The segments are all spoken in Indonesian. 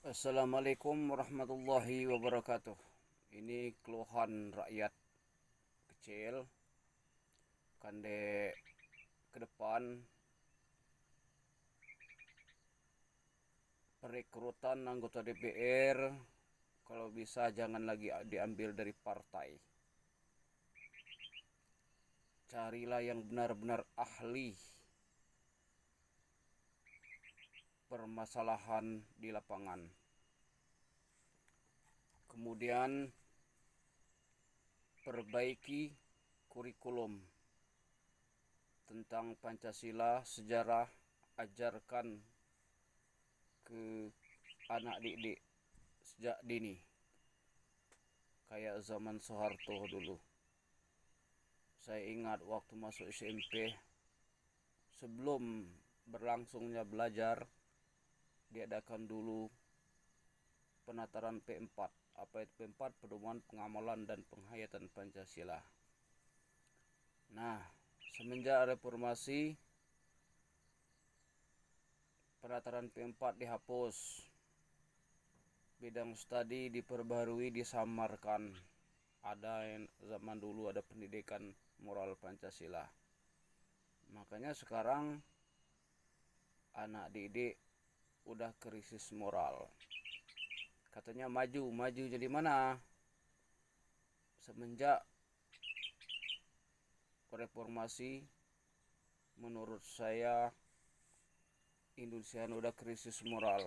Assalamualaikum warahmatullahi wabarakatuh. Ini keluhan rakyat kecil kande ke depan perekrutan anggota DPR kalau bisa jangan lagi diambil dari partai. Carilah yang benar-benar ahli permasalahan di lapangan. Kemudian perbaiki kurikulum tentang Pancasila, sejarah, ajarkan ke anak didik sejak dini kayak zaman Soeharto dulu. Saya ingat waktu masuk SMP, sebelum berlangsungnya belajar, diadakan dulu penataran P4. Apa itu P4? Pedoman Pengamalan dan Penghayatan Pancasila. Nah, semenjak reformasi, penataran P4 dihapus. Bidang studi diperbarui, disamarkan. Ada yang zaman dulu ada pendidikan moral Pancasila. Makanya sekarang anak didik udah krisis moral. Katanya maju jadi mana? Semenjak reformasi, menurut saya Indonesia udah krisis moral.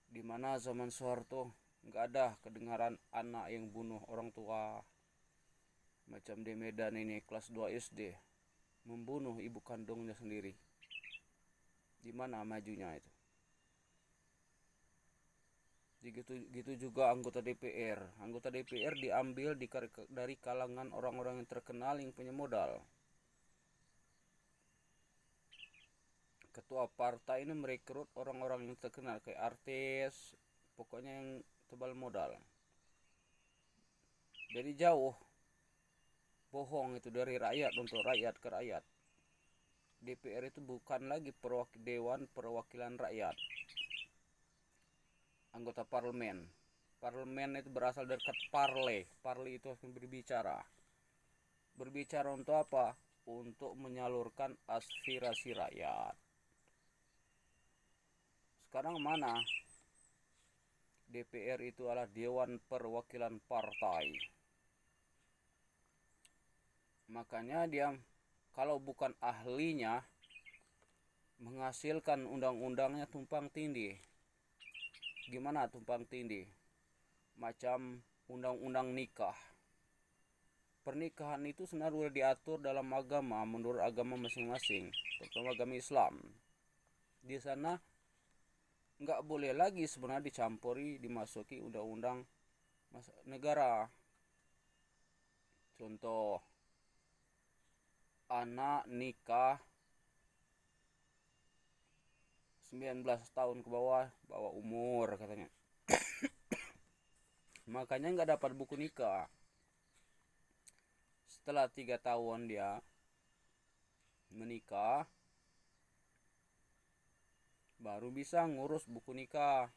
Dimana zaman Soeharto nggak ada kedengaran anak yang bunuh orang tua. Macam di Medan ini kelas 2 SD membunuh ibu kandungnya sendiri. Di mana majunya itu? Gitu juga anggota DPR. Anggota DPR diambil dari kalangan orang-orang yang terkenal yang punya modal. Ketua partai ini merekrut orang-orang yang terkenal kayak artis, pokoknya yang tebal modal. Jadi jauh bohong itu dari rakyat untuk rakyat ke rakyat. DPR itu bukan lagi Dewan Perwakilan Rakyat, anggota parlemen. Parlemen itu berasal dari kata parle. Parle itu akan berbicara. Berbicara untuk apa? Untuk menyalurkan aspirasi rakyat. Sekarang mana? DPR itu adalah Dewan Perwakilan Partai. Makanya dia kalau bukan ahlinya menghasilkan undang-undangnya tumpang tindih. Gimana tumpang tindih? Macam undang-undang nikah. Pernikahan itu sebenarnya sudah diatur dalam agama menurut agama masing-masing, terutama agama Islam. Di sana nggak boleh lagi sebenarnya dicampuri, dimasuki undang-undang negara. Contoh, anak nikah 19 tahun ke bawah, bawah umur katanya. Makanya nggak dapat buku nikah. Setelah 3 tahun dia menikah, baru bisa ngurus buku nikah.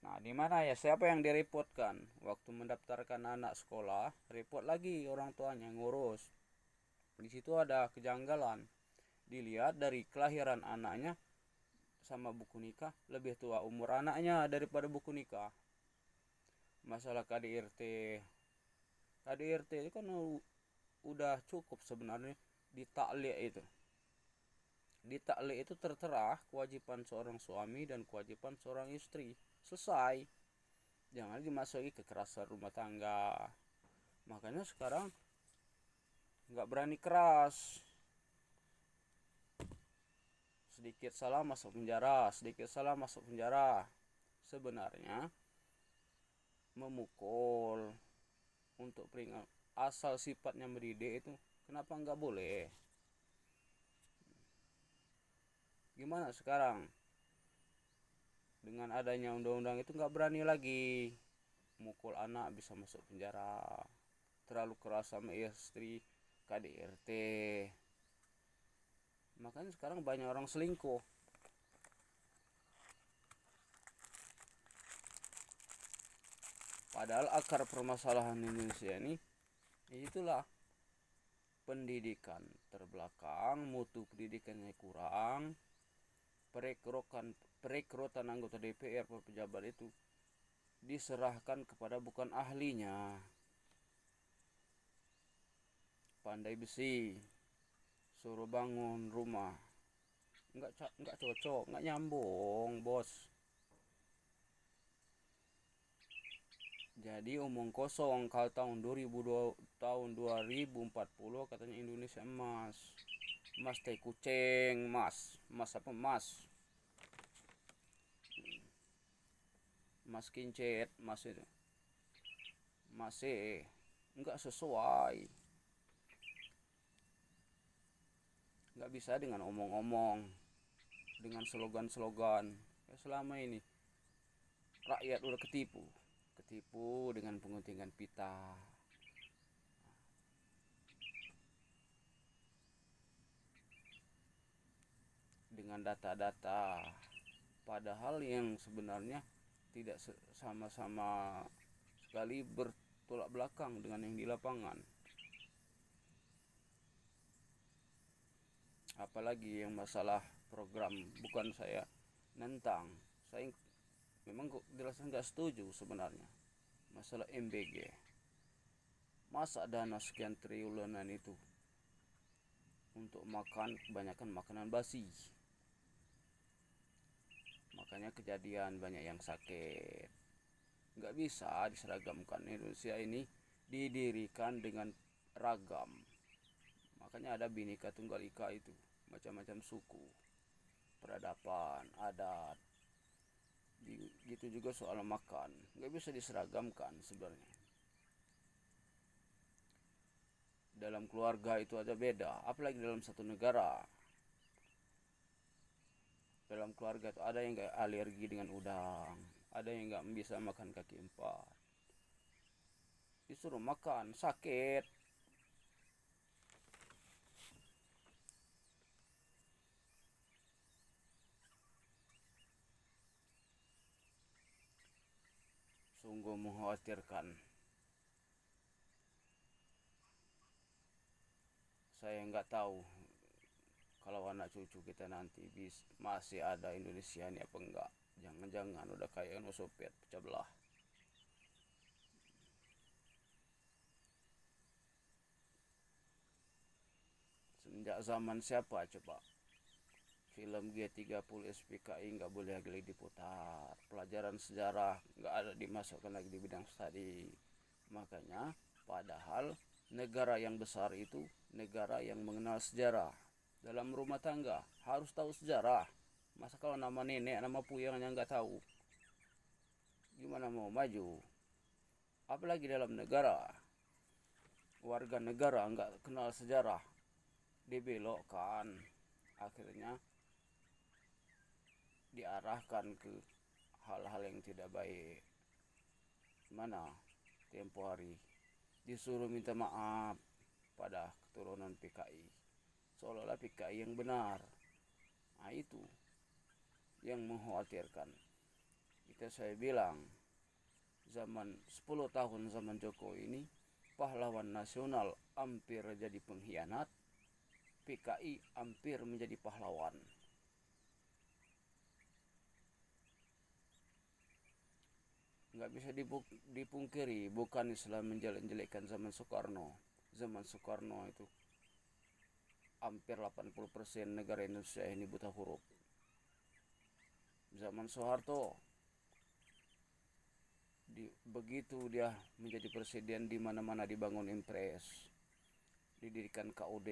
Nah, di mana ya? Siapa yang direpotkan? Waktu mendaftarkan anak sekolah, repot lagi orang tuanya ngurus. Di situ ada kejanggalan. Dilihat dari kelahiran anaknya sama buku nikah, lebih tua umur anaknya daripada buku nikah. Masalah KDRT. KDRT itu kan udah cukup sebenarnya di taklik itu. Di taklik itu tertera kewajiban seorang suami dan kewajiban seorang istri. Selesai. Jangan dimasuki kekerasan rumah tangga. Makanya sekarang nggak berani keras. Sedikit salah masuk penjara, sedikit salah masuk penjara. Sebenarnya memukul untuk peringat asal sifatnya mendidik itu kenapa nggak boleh? Gimana sekarang? Dengan adanya undang-undang itu nggak berani lagi. Mukul anak bisa masuk penjara. Terlalu keras sama istri, KDRT. Makanya sekarang banyak orang selingkuh. Padahal akar permasalahan Indonesia ini itulah pendidikan terbelakang, mutu pendidikannya kurang, perekrutan anggota DPR atau pejabat itu diserahkan kepada bukan ahlinya. Pandai besi, suruh bangun rumah, nggak cocok, nggak nyambung, bos. Jadi omong kosong. Kalau tahun 2040 katanya Indonesia emas. Emas teh kucing, emas. Emas apa emas? Emas kincit, emas itu. Masih nggak sesuai. Nggak bisa dengan omong-omong, dengan slogan-slogan. Ya, selama ini rakyat udah ketipu dengan penguntingan pita, dengan data-data, padahal yang sebenarnya tidak sama-sama sekali bertolak belakang dengan yang di lapangan. Apalagi yang masalah program, bukan saya nentang, saya memang jelasan nggak setuju sebenarnya masalah MBG. Masa dana sekian triliunan itu untuk makan kebanyakan makanan basi, makanya kejadian banyak yang sakit. Nggak bisa diseragamkan. Indonesia ini didirikan dengan ragam, makanya ada Bhinneka Tunggal Ika itu, macam-macam suku, peradaban, adat. Gitu juga soal makan, nggak bisa diseragamkan sebenarnya. Dalam keluarga itu ada beda, apalagi dalam satu negara. Dalam keluarga itu ada yang nggak alergi dengan udang, ada yang nggak bisa makan kaki empat, disuruh makan sakit. Sungguh mengkhawatirkan. Saya nggak tahu kalau anak cucu kita nanti masih ada Indonesia ini apa enggak. Jangan-jangan udah kayak Uni Soviet pecah belah. Semenjak zaman siapa coba? Film G30 SPKI nggak boleh lagi diputar. Pelajaran sejarah nggak ada dimasukkan lagi di bidang studi. Makanya padahal negara yang besar itu negara yang mengenal sejarah. Dalam rumah tangga harus tahu sejarah. Masa kalau nama nenek, nama puyangnya nggak tahu, gimana mau maju? Apalagi dalam negara, warga negara nggak kenal sejarah, dibelokkan, akhirnya diarahkan ke hal-hal yang tidak baik. Mana tempo hari disuruh minta maaf pada keturunan PKI, seolah-olah PKI yang benar. Nah itu yang mengkhawatirkan. Saya bilang zaman 10 tahun zaman Jokowi ini, pahlawan nasional hampir jadi pengkhianat, PKI hampir menjadi pahlawan. Nggak bisa dipungkiri, bukan Islam menjelek-jelekkan zaman Soekarno. Zaman Soekarno itu hampir 80% negara Indonesia ini buta huruf. Zaman Soeharto, begitu dia menjadi presiden, di mana-mana dibangun impres, didirikan KUD,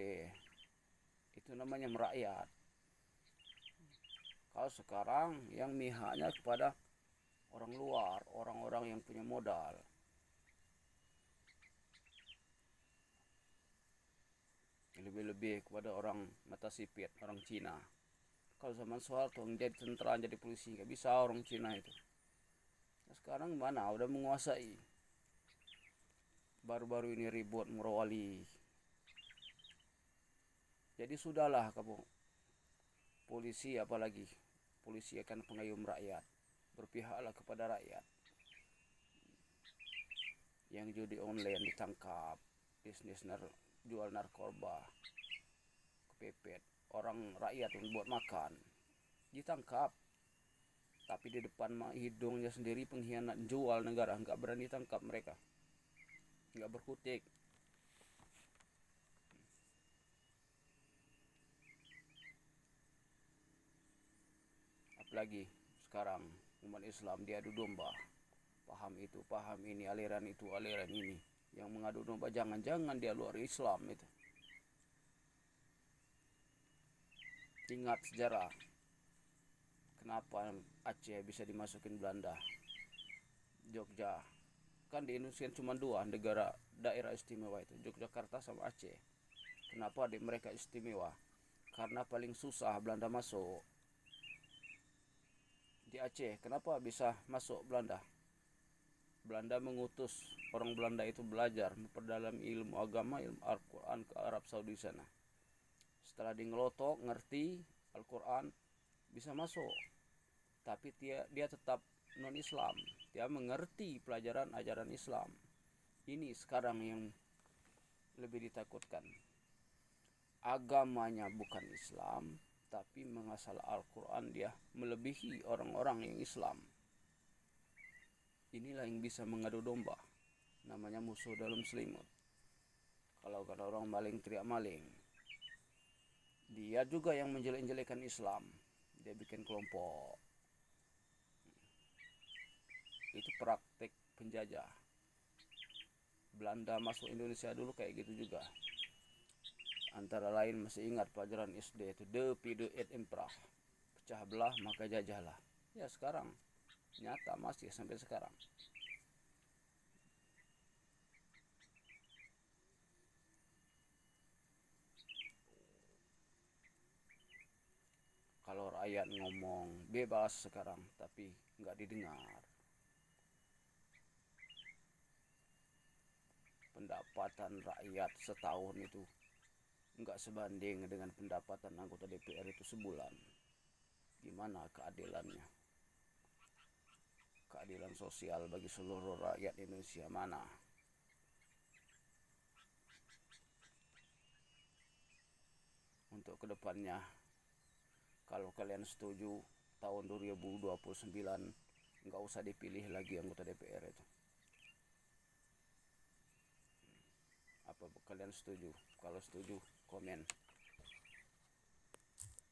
itu namanya merakyat. Kalau sekarang yang mihaknya kepada orang luar, orang-orang yang punya modal. Lebih-lebih kepada orang mata sipit, orang Cina. Kalau zaman Soeharto jadi tentara, jadi polisi, nggak bisa orang Cina itu. Nah, sekarang mana udah menguasai. Baru-baru ini ribut Morowali. Jadi sudahlah kamu polisi, apalagi polisi akan pengayom rakyat, berpihaklah kepada rakyat. yang judi online ditangkap, jual narkoba kepepet, orang rakyat buat makan ditangkap, tapi di depan hidungnya sendiri pengkhianat jual negara, nggak berani tangkap mereka, nggak berkutik. Apalagi sekarang umat Islam diadu domba, paham itu, paham ini, aliran itu, aliran ini, yang mengadu domba jangan-jangan dia luar Islam itu. Ingat sejarah, kenapa Aceh bisa dimasukin Belanda, Jogja, kan di Indonesia cuma dua negara daerah istimewa itu, Yogyakarta sama Aceh. Kenapa di mereka istimewa? Karena paling susah Belanda masuk. Di Aceh kenapa bisa masuk Belanda? Belanda mengutus orang Belanda itu belajar memperdalam ilmu agama, ilmu Al-Quran ke Arab Saudi sana. Setelah di ngelotok ngerti Al-Quran, bisa masuk, tapi dia tetap non Islam, dia mengerti pelajaran ajaran Islam. Ini sekarang yang lebih ditakutkan, agamanya bukan Islam tapi mengasal Al-Quran, dia melebihi orang-orang yang Islam. Inilah yang bisa mengadu domba, namanya musuh dalam selimut. Kalau kata orang maling teriak maling, dia juga yang menjelek-jelekan Islam, dia bikin kelompok. Itu praktek penjajah. Belanda masuk Indonesia dulu kayak gitu juga. Antara lain masih ingat pelajaran SD itu, De Pide et Impera, pecah belah maka jajahlah. Ya sekarang nyata masih sampai sekarang. Kalau rakyat ngomong bebas sekarang, tapi nggak didengar. Pendapatan rakyat setahun itu nggak sebanding dengan pendapatan anggota DPR itu sebulan. Gimana keadilannya? Keadilan sosial bagi seluruh rakyat Indonesia mana? Untuk kedepannya, kalau kalian setuju, tahun 2029 nggak usah dipilih lagi anggota DPR itu. Apa kalian setuju? Kalau setuju, komen.